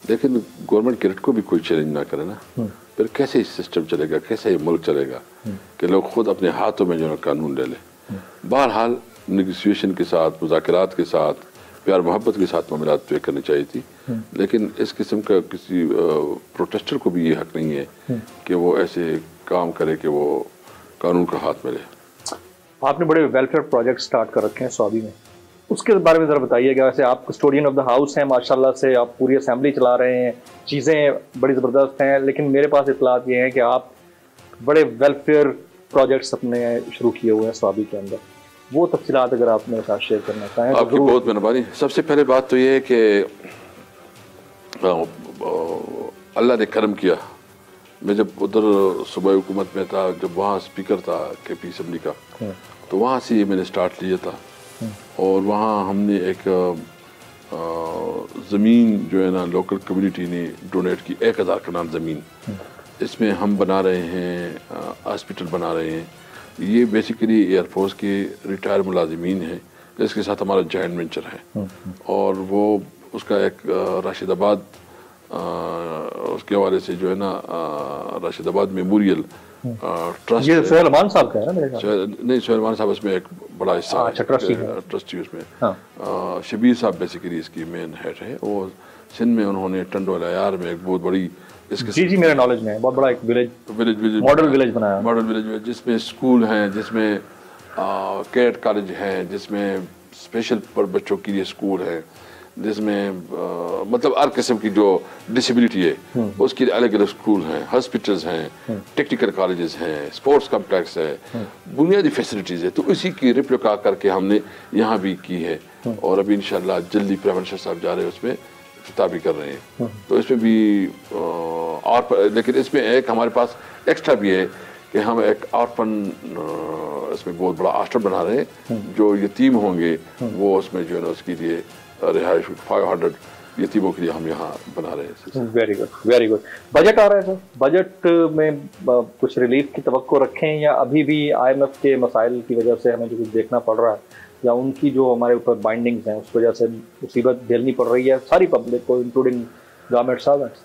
لیکن گورنمنٹ کریڈٹ کو بھی کوئی چیلنج نہ کرے نا, پھر کیسے یہ سسٹم چلے گا, کیسے یہ ملک چلے گا کہ لوگ خود اپنے ہاتھوں میں جو ہے قانون لے لیں. بہرحال نیگوسیشن کے ساتھ, مذاکرات کے ساتھ, پیار محبت کے ساتھ معاملات طے کرنی چاہیے تھی, لیکن اس قسم کا کسی پروٹیسٹر کو بھی یہ حق نہیں ہے کہ وہ ایسے کام کرے کہ وہ قانون کا ہاتھ میں لے. آپ نے بڑے ویلفیئر پروجیکٹ سٹارٹ کر رکھے ہیں سوابی میں, اس کے بارے میں ذرا بتائیے گا. ویسے آپ کسٹوڈین آف دا ہاؤس ہیں ماشاءاللہ سے, آپ پوری اسمبلی چلا رہے ہیں, چیزیں بڑی زبردست ہیں, لیکن میرے پاس اطلاعات یہ ہیں کہ آپ بڑے ویلفیئر پروجیکٹس اپنے شروع کیے ہوئے ہیں سوابی کے اندر. وہ تفصیلات اگر آپ میرے ساتھ شیئر کرنا چاہیں. آپ کی بہت مہربانی. سب سے پہلے بات تو یہ ہے کہ اللہ نے کرم کیا, میں جب ادھر صوبائی حکومت میں تھا, جب وہاں اسپیکر تھا کے پی اسمبلی کا, تو وہاں سے یہ میں نے سٹارٹ لیا تھا, اور وہاں ہم نے ایک زمین جو ہے نا لوکل کمیونٹی نے ڈونیٹ کی, 1000 کنال زمین. اس میں ہم بنا رہے ہیں ہاسپٹل بنا رہے ہیں. یہ بیسیکلی ایئر فورس کے ریٹائر ملازمین ہیں جس کے ساتھ ہمارا جوائنٹ وینچر ہے, اور وہ اس کا ایک راشد آباد اس کے حوالے سے جو ہے نا راشد آباد میموریل ٹرسٹ. یہ سہیل امان صاحب کا ہے نا میرے خیال؟ نہیں, سہیل امان صاحب اس میں ایک بڑا حصہ ہے, ٹرسٹی اس میں. شبیر صاحب بیسیکلی اس کی مین ہیڈ ہے, اور سندھ میں انہوں نے ٹنڈو عیار میں ایک بہت بڑی جی میرے نالج میں بہت بڑا ایک ماڈل ولیج بنایا, ماڈل ولیج جس میں اسکول ہیں, جس میں کیڈ کالج ہیں, جس میں اسپیشل پر بچوں کے لیے اسکول ہیں, جس میں مطلب ہر قسم کی جو ڈسیبلٹی ہے اس کے لیے الگ الگ اسکول ہیں, ہاسپٹلز ہیں, ٹیکنیکل کالجز ہیں, اسپورٹس کمپلیکس ہے, بنیادی فیسلٹیز ہے. تو اسی کی ریپلیکا کر کے ہم نے یہاں بھی کی ہے, اور ابھی انشاءاللہ جلدی پرائم منسٹر صاحب جا رہے ہیں, اس میں افتتاح بھی کر رہے ہیں. تو اس میں بھی اور لیکن اس میں ایک ہمارے پاس ایکسٹرا بھی ہے کہ ہم ایک آرفن اس میں بہت بڑا ہاسٹل بنا رہے ہیں. جو یتیم ہوں گے وہ اس میں جو ہے نا اس کے لیے رہائش 500 یتیموں کے لیے ہم یہاں بنا رہے ہیں. Very good, very good. Budget آ رہا ہے سر, بجٹ میں کچھ ریلیف کی توقع رکھیں, یا ابھی بھی آئی ایم ایف کے مسائل کی وجہ سے ہمیں جو کچھ دیکھنا پڑ رہا ہے, یا ان کی جو ہمارے اوپر بائنڈنگز ہیں اس وجہ سے مصیبت جھیلنی پڑ رہی ہے ساری پبلک کو انکلوڈنگ گورنمنٹ سرونٹس,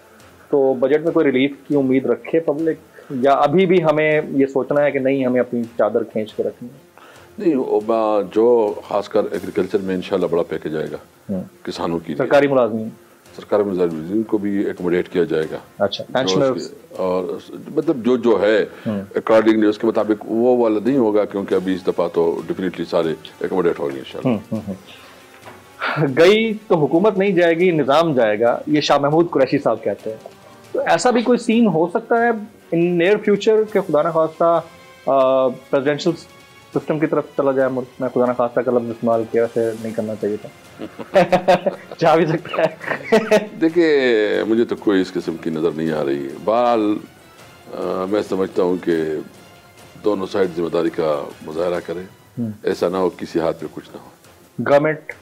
تو بجٹ میں کوئی ریلیف کی امید رکھے پبلک, یا ابھی بھی ہمیں یہ سوچنا ہے کہ نہیں ہمیں اپنی چادر کھینچ کے رکھنی ہے؟ نہیں, جو خاص کر ایگریکلچر میں انشاءاللہ بڑا پیکیج آئے گا کسانوں کی, سرکاری ملازمین کو بھی ایکوموڈیٹ کیا جائے گا. اچھا, پینشنرز اور مطلب جو ہے اکارڈنگلی اس کے مطابق وہ والا نہیں ہوگا, کیونکہ ابھی اس دفعہ تو ڈیفینیٹلی سارے ایکوموڈیٹ ہوں گے انشاءاللہ. گئی تو حکومت نہیں جائے گی, نظام جائے گا, یہ شاہ محمود قریشی صاحب کہتے ہیں. تو ایسا بھی کوئی سین ہو سکتا ہے ان نیئر فیوچر کہ خدا نہ خواستہ پریزیڈنشل سسٹم کی طرف چلا جائے ملک؟ میں خدا نہ خواستہ کا لفظ استعمال کیا, ایسے نہیں کرنا چاہیے تھا, جا بھی سکتا ہے. دیکھیے مجھے تو کوئی اس قسم کی نظر نہیں آ رہی ہے. بہرحال میں سمجھتا ہوں کہ دونوں سائڈ ذمہ داری کا مظاہرہ کریں, ایسا نہ ہو کسی ہاتھ میں کچھ نہ ہو. گورنمنٹ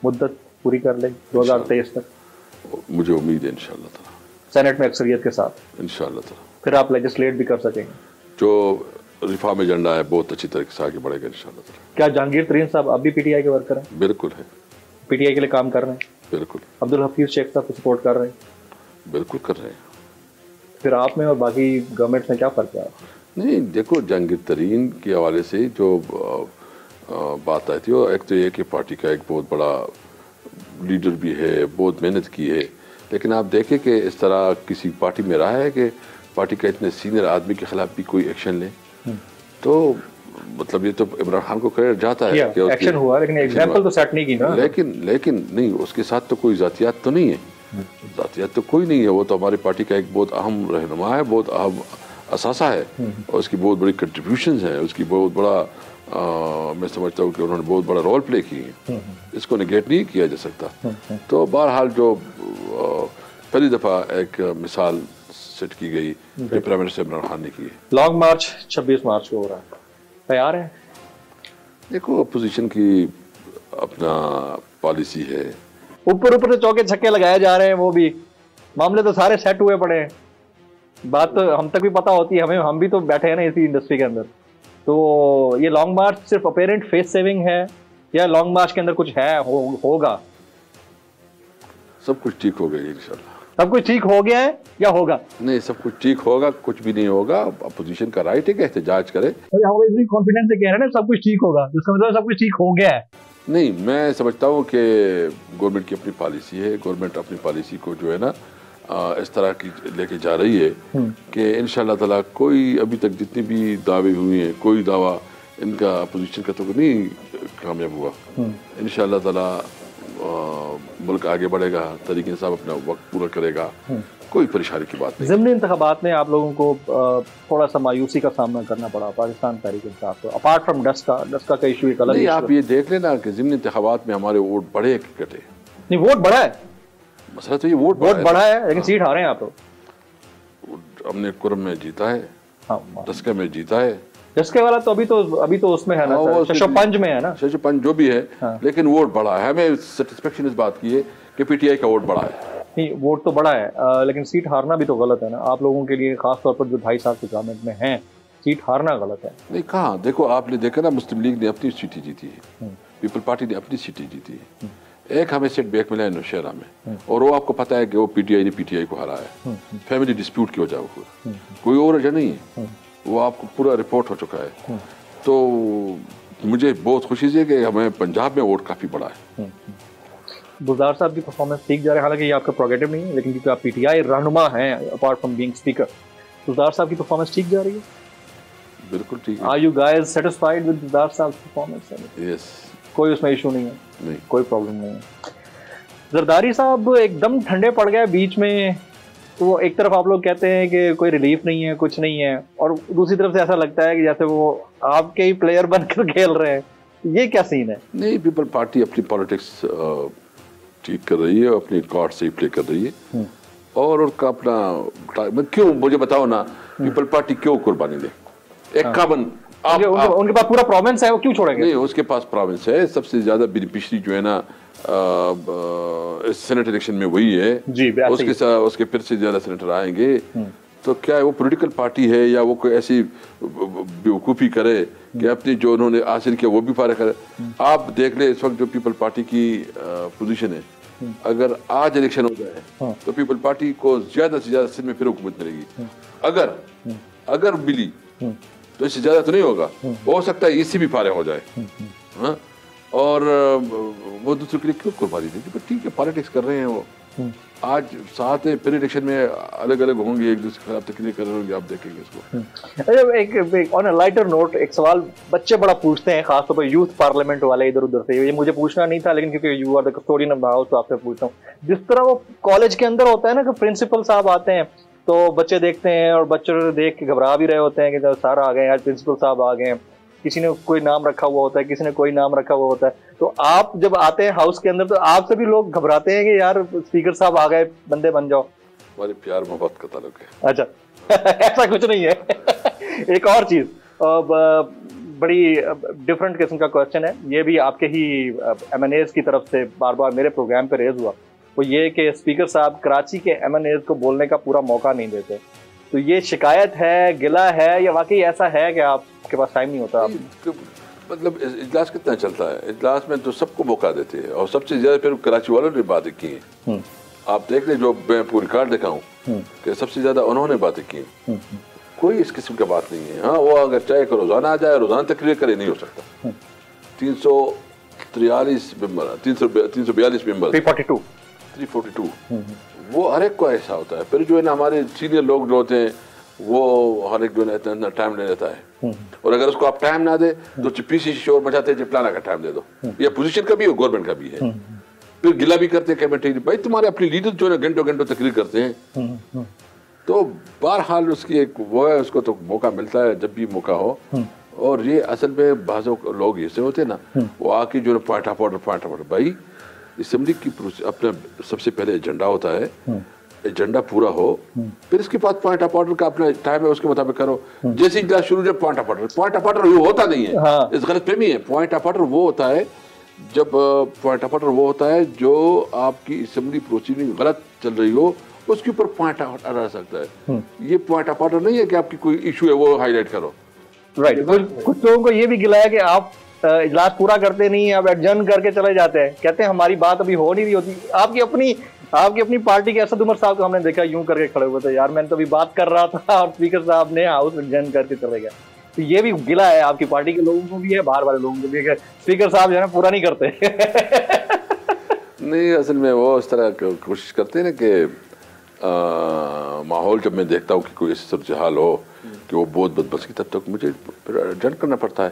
مدت پوری کر لے 2023 تک, مجھے امید ہے انشاءاللہ تعالی سینٹ میں اکثریت کے ساتھ انشاءاللہ تعالی, پھر آپ لیجسلیٹ بھی کر سکیں گے. جو ریفارم ایجنڈا ہے بہت اچھی طریقے سے آگے بڑھے گا انشاءاللہ تعالی. کیا جہانگیر ترین صاحب اب بھی پی ٹی آئی کے ورکر ہیں؟ بالکل ہے, پی ٹی آئی کے لیے کام کر رہے ہیں. بالکل. عبدالحفیظ شیخ صاحب کو سپورٹ کر رہے ہیں؟ بالکل کر رہے ہیں. پھر آپ میں اور باقی گورنمنٹ میں کیا فرق ہے؟ نہیں دیکھو, جہانگیر ترین کے حوالے سے جو بات آئی تھی, وہ ایک تو یہ کہ پارٹی کا ایک بہت بڑا لیڈر بھی ہے, بہت محنت کی ہے, لیکن آپ دیکھیں کہ اس طرح کسی پارٹی میں رہا ہے کہ پارٹی کا اتنے سینئر آدمی کے خلاف بھی کوئی ایکشن لے, تو مطلب یہ تو عمران خان کو کریڈٹ جاتا ہے کہ ایکشن ہوا، لیکن ایگزامپل تو سیٹ نہیں کی نا. لیکن نہیں، اس کے ساتھ تو کوئی ذاتیات تو نہیں ہے، ذاتیات تو کوئی نہیں ہے. وہ تو ہماری پارٹی کا ایک بہت اہم رہنما ہے، بہت اہم اثاثہ ہے، اور اس کی بہت بڑی کنٹریبیوشنز ہیں، اس کی بہت بڑا میں سمجھتا ہوں کہ انہوں نے بہت بڑا رول پلے کی ہے، اس کو نگیٹ نہیں کیا جا سکتا. تو بہرحال جو پہلی دفعہ ایک مثال سیٹ کی گئی جو پرائم منسٹر عمران خان نے کی ہے. لانگ مارچ 26 مارچ کو ہو رہا ہے، تیار ہے؟ دیکھو اپوزیشن کی اپنا پالیسی ہے، اوپر سے چوکے چھکے لگائے جا رہے ہیں، وہ بھی معاملے تو سارے سیٹ ہوئے پڑے ہیں. بات تو ہم تک بھی پتہ ہوتی ہے، ہم بھی تو بیٹھے ہیں نا اسی انڈسٹری کے اندر. تو یہ لانگ مارچ صرف اپیرنٹ فیس سیونگ ہے یا لانگ مارچ کے اندر کچھ ہے ہوگا؟ سب کچھ ٹھیک ہو گئی انشاءاللہ. سب کچھ ٹھیک ہو گیا ہے یا ہوگا؟ نہیں، سب کچھ ٹھیک ہوگا، کچھ بھی نہیں ہوگا. اپوزیشن کا رائٹ ہے کہ احتجاج کرے. ہم اتنی کانفیڈنس سے کہہ رہے ہیں نا سب کچھ ٹھیک ہوگا، جس کا مطلب سب کچھ ٹھیک ہو گیا ہے. نہیں، میں سمجھتا ہوں کہ گورنمنٹ کی اپنی پالیسی ہے، گورنمنٹ اپنی پالیسی کو جو ہے نا اس طرح کی لے کے جا رہی ہے کہ انشاءاللہ تعالیٰ کوئی ابھی تک جتنی بھی دعوے ہوئے ہیں، کوئی دعویٰ ان کا اپوزیشن کا تو نہیں کامیاب ہوا. انشاءاللہ تعالیٰ ملک آگے بڑھے گا، طریق انصاف اپنا وقت پورا کرے گا، کوئی پریشانی کی بات نہیں. ضمنی انتخابات میں آپ لوگوں کو تھوڑا سا مایوسی کا سامنا کرنا پڑا پاکستان تحریک انصاف کو، اپارٹ فرام ڈسکا کا ایشو ایک الگ نہیں. آپ یہ دیکھ لینا کہ ضمنی انتخابات میں ہمارے ووٹ بڑھے کہ گھٹے. نہیں، ووٹ بڑھا ہے، مسئلہ تو یہ ووٹ بڑھا ہے، لیکن سیٹ ہارے ہیں آپ. ہم نے کرم میں جیتا ہے، ڈسکا میں جیتا ہے. ڈسکے والا تو ابھی تو اس میں ہے نا، ششو پنج میں ہے نا، ششو پنج جو بھی ہے، لیکن ووٹ بڑا ہے. ہمیں سیٹسفیکشن اس بات کی ہے کہ پی ٹی آئی کا ووٹ بڑا ہے. نہیں، ووٹ تو بڑا ہے، لیکن سیٹ ہارنا بھی تو غلط ہے نا آپ لوگوں کے لیے، خاص طور پر جو 2.5 سال کی گورنمنٹ میں ہیں. سیٹ ہارنا غلط ہے. نہیں کہاں، دیکھو آپ نے دیکھا نا، مسلم لیگ نے اپنی سیٹیں جیتی ہے، پیپل پارٹی نے اپنی سیٹیں جیتی ہے. ایک ہمیں سیٹ بیک ملا ہے نوشہرہ میں، اور وہ آپ کو پتا ہے کہ وہ پی ٹی آئی نے پی ٹی آئی کو ہرا ہے، فیملی ڈسپیوٹ کی وجہ سے، کوئی اور وجہ نہیں ہے. وہ آپ کو پورا رپورٹ ہو چکا ہے. تو مجھے بہت خوشی ہے کہ ہمیں پنجاب میں ووٹ کافی بڑا ہے. گلزار صاحب کی پرفارمنس ٹھیک جا رہی ہے، حالانکہ یہ آپ کا پروگریٹو نہیں ہے، لیکن کیونکہ آپ پی ٹی آئی رہنما ہیں اپارٹ فرام بینگ اسپیکر، گلزار صاحب کی پرفارمنس ٹھیک جا رہی ہے؟ بالکل ٹھیک ہے. Are you guys satisfied with Gulzar صاحب کی پرفارمنس؟ یس. کوئی اس میں ایشو نہیں ہے؟ نہیں، کوئی پرابلم نہیں ہے. زرداری صاحب ایک دم ٹھنڈے پڑ گئے بیچ میں، تو ایک طرف آپ لوگ کہتے ہیں کہ کوئی ریلیف نہیں ہے، کچھ نہیں ہے، اور دوسری طرف سے ایسا لگتا ہے کہ جیسے وہ آپ کے ہی پلیئر بن کر کھیل رہے ہیں. یہ کیا سین ہے؟ نہیں، پیپل پارٹی اپنی پالیٹکس ٹھیک کر رہی ہے، اپنی کارڈ سے ہی پلے کر رہی ہے، اور ان کا اپنا کیوں، مجھے بتاؤ نا، پیپل پارٹی کیوں قربانی دے؟ ایک کامن ان کے پاس پورا پروونس ہے، وہ کیوں چھوڑیں گے؟ نہیں، اس کے پاس پروونس ہے. سب سے زیادہ بینیفیشری جو ہے نا سینٹ الیکشن میں وہی ہے. اس کے پھر سے زیادہ سینیٹر آئیں گے. تو کیا وہ پولیٹیکل پارٹی ہے یا وہ کوئی ایسی بیوقوفی کرے کہ اپنی جو انہوں نے حاصل کیا وہ بھی پارے کرے؟ آپ دیکھ لیں اس وقت جو پیپل پارٹی کی پوزیشن ہے، اگر آج الیکشن ہو جائے تو پیپل پارٹی کو زیادہ سے زیادہ سندھ میں پھر حکومت ملے گی. اگر ملی تو اس سے زیادہ تو نہیں ہوگا، ہو سکتا ہے اس سے بھی پارے ہو جائے. اور وہ دوسروں کے لیے کیوں قربانی دیں گے؟ ٹھیک ہے، پالیٹکس کر رہے ہیں وہ. آج ساتھ پھر الیکشن میں الگ الگ ہوں گے، ایک دوسرے کے خلاف تقریر کر رہے ہوں گے، آپ دیکھیں گے اس کو. ایک آن اے لائٹر نوٹ، ایک سوال بچے بڑا پوچھتے ہیں، خاص طور پر یوتھ پارلیمنٹ والے ادھر ادھر سے. یہ مجھے پوچھنا نہیں تھا، لیکن کیونکہ you are the custodian of the house تو آپ سے پوچھتا ہوں. جس طرح وہ کالج کے اندر ہوتا ہے نا کہ پرنسپل صاحب آتے ہیں تو بچے دیکھتے ہیں، اور بچوں دیکھ کے گھبرا بھی رہے ہوتے ہیں کہ سر آ گئے، آج پرنسپل صاحب آ گئے ہیں. کسی نے کوئی نام رکھا ہوا ہوتا ہے، کسی نے کوئی نام رکھا ہوا ہوتا ہے. تو آپ جب آتے ہیں ہاؤس کے اندر تو آپ سے بھی لوگ گھبراتے ہیں کہ یار اسپیکر صاحب آ گئے، بندے بن جاؤ؟ ہمارے پیار محبت کا تعلق ہے. اچھا، ایسا کچھ نہیں ہے. ایک اور چیز بڑی ڈفرنٹ قسم کا کوشچن ہے، یہ بھی آپ کے ہی ایم این ایز کی طرف سے بار بار میرے پروگرام پہ ریز ہوا. وہ یہ کہ اسپیکر صاحب کراچی کے ایم این ایز کو بولنے کا پورا موقع نہیں دیتے. تو یہ شکایت ہے، گلہ ہے، یا واقعی ایسا ہے کہ آپ کے پاس ٹائم نہیں ہوتا؟ مطلب اجلاس کتنا چلتا ہے؟ اجلاس میں تو سب کو موقع دیتے ہیں، اور سب سے زیادہ پھر کراچی والوں نے باتیں کی ہیں. آپ دیکھ لیں، جو میں پوری کارڈ دیکھا ہوں کہ سب سے زیادہ انہوں نے باتیں کی ہیں. کوئی اس قسم کی بات نہیں ہے. ہاں، وہ اگر چاہے کہ روزانہ آ جائے، روزانہ تقریر کرے، نہیں ہو سکتا. 343 ممبر، 342 ممبر، 342 وہ ہر ایک کو ایسا ہوتا ہے. پھر جو ہے نا ہمارے سینئر لوگ جو ہوتے ہیں وہ ہر ایک جو ہے اتنا ٹائم لے لیتا ہے, اور اگر اس کو آپ ٹائم نہ دے تو PCC شور مچاتے ہیں فلانا کا ٹائم دے دو, یہ اپوزیشن کا بھی اور گورنمنٹ کا بھی ہے. پھر گلا بھی کرتے ہیں کمیٹی, بھائی تمہارے اپنے لیڈر جو ہے گھنٹوں گھنٹوں تقریر کرتے ہیں. تو بہرحال اس کی ایک وہ ہے, اس کو تو موقع ملتا ہے جب بھی موقع ہو. اور یہ اصل میں بعض لوگ ایسے ہوتے ہیں نا, وہ آ کے جو ہے پوائنٹ آف آرڈر, بھائی اسمبلی کی اپنا سب سے پہلے ایجنڈا ہوتا ہے, ایجنڈا پورا ہو, پھر اس کے بعد پوائنٹ آف آرڈر کا اپنا ٹائم ہے اس کے مطابق کرو. جیسے اجلاس شروع جب پوائنٹ آف آرڈر وہ ہوتا نہیں ہے, اس غلط فہمی ہے. پوائنٹ آف آرڈر وہ ہوتا ہے جب پوائنٹ آف آرڈر وہ ہوتا ہے جو آپ کی اسمبلی پروسیڈنگ غلط چل رہی ہو, اس کے اوپر پوائنٹ آف آرڈر آ سکتا ہے. یہ پوائنٹ آف آرڈر نہیں ہے کہ آپ کی کوئی ایشو ہے وہ ہائی لائٹ کرو. رائٹ, کچھ لوگوں کو یہ بھی گلا ہے کہ آپ اجلاس پورا کرتے نہیں ہیں, آپ ایڈجرن کر کے چلے جاتے ہیں, کہتے ہیں ہماری بات ابھی ہو نہیں رہی ہوتی. آپ کی اپنی پارٹی کے اسد عمر صاحب کو ہم نے دیکھا یوں کر کے کھڑے ہوئے تھے, یار میں نے تو ابھی بات کر رہا تھا اور اسپیکر صاحب نے ہاؤس ایڈجرن کر کے چلے گئے. تو یہ بھی گلا ہے آپ کی پارٹی کے لوگوں کو بھی ہے, باہر والے لوگوں کو بھی ہے کہ اسپیکر صاحب جو ہے نا پورا نہیں کرتے. نہیں, اصل میں وہ اس طرح کوشش کرتے ہیں نا کہ ماحول جب میں دیکھتا ہوں کہ کوئی ایسی صورتحال ہو کہ وہ بہت بدبختی, تب تک مجھے پھر ایڈجسٹ کرنا پڑتا ہے.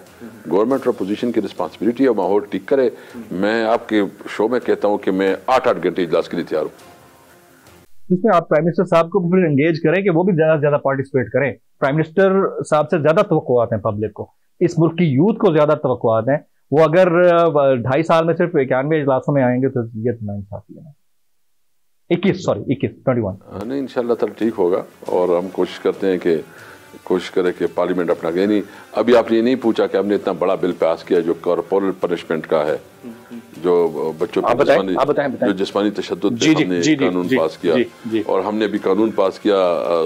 گورنمنٹ اور اپوزیشن کی رسپانسبلٹی ہے ماحول ٹھیک کرے. میں آپ کے شو میں کہتا ہوں کہ میں 8 گھنٹے اجلاس کے لیے تیار ہوں. اس میں آپ پرائم منسٹر صاحب کو پھر انگیج کریں کہ وہ بھی زیادہ سے زیادہ پارٹیسپیٹ کریں. پرائم منسٹر صاحب سے زیادہ توقعات ہیں پبلک کو, اس ملک کی یوتھ کو زیادہ توقعات ہیں. وہ اگر 2.5 سال میں صرف 91 اجلاسوں میں آئیں گے تو یہ تو ناانصافی ہے. 21 نہیں, انشاءاللہ تعالی ٹھیک ہوگا. اور ہم کوشش کرتے ہیں کہ کہ پارلیمنٹ اپنا گئے نہیں. ابھی آپ نے یہ نہیں پوچھا کہ ہم نے اتنا بڑا بل پاس کیا جو کارپورل پنشمنٹ کا ہے, جو بچوں پر جسمانی تشدد پہ ہم نے قانون پاس کیا. اور ہم نے بھی قانون پاس کیا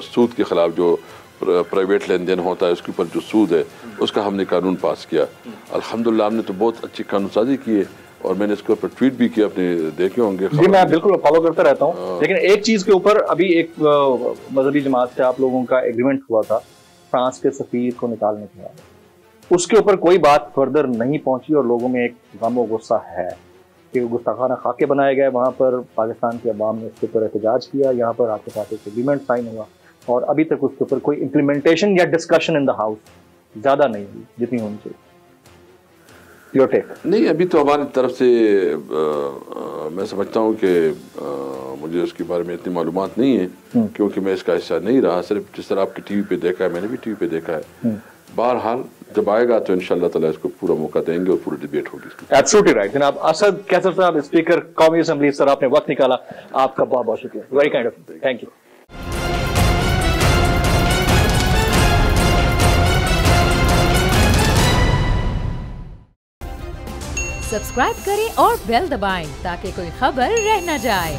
سود کے خلاف, جو پرائیویٹ لین دین ہوتا ہے اس کے اوپر جو سود ہے اس کا ہم نے قانون پاس کیا. الحمدللہ ہم نے تو بہت اچھی قانون سازی کی ہے, اور میں نے اس کے اوپر ٹویٹ بھی کیا, اپنے دیکھے ہوں گے. جی میں بالکل فالو کرتا رہتا ہوں. لیکن ایک چیز کے اوپر ابھی ایک مذہبی جماعت سے آپ لوگوں کا ایگریمنٹ ہوا تھا فرانس کے سفیر کو نکالنے کے بعد, اس کے اوپر کوئی بات فردر نہیں پہنچی, اور لوگوں میں ایک غم و غصہ ہے کہ گستاخانہ خاکے بنائے گئے. وہاں پر پاکستان کے عوام نے اس کے اوپر احتجاج کیا, یہاں پر آپ کے ساتھ ایک ایگریمنٹ سائن ہوا, اور ابھی تک اس کے اوپر کوئی امپلیمنٹیشن یا ڈسکشن ان دا ہاؤس زیادہ نہیں ہوئی جتنی ہونی چاہیے. نہیں, ابھی تو ہماری طرف سے میں سمجھتا ہوں کہ مجھے اس کے بارے میں اتنی معلومات نہیں ہے, کیونکہ میں اس کا حصہ نہیں رہا. صرف جس طرح آپ کی ٹی وی پہ دیکھا ہے میں نے بھی ٹی وی پہ دیکھا ہے. بہرحال جب آئے گا تو انشاءاللہ تعالیٰ اس کو پورا موقع دیں گے اور پوری ڈیبیٹ ہوگی. ایبسولوٹلی رائٹ جناب. اسد کیسر صاحب, اسپیکر قومی اسمبلی, سر آپ نے وقت نکالا, آپ کا بہت بہت شکریہ. Very kind of you. Thank you. Subscribe کریں اور بیل دبائیں تاکہ کوئی خبر رہ نہ جائے.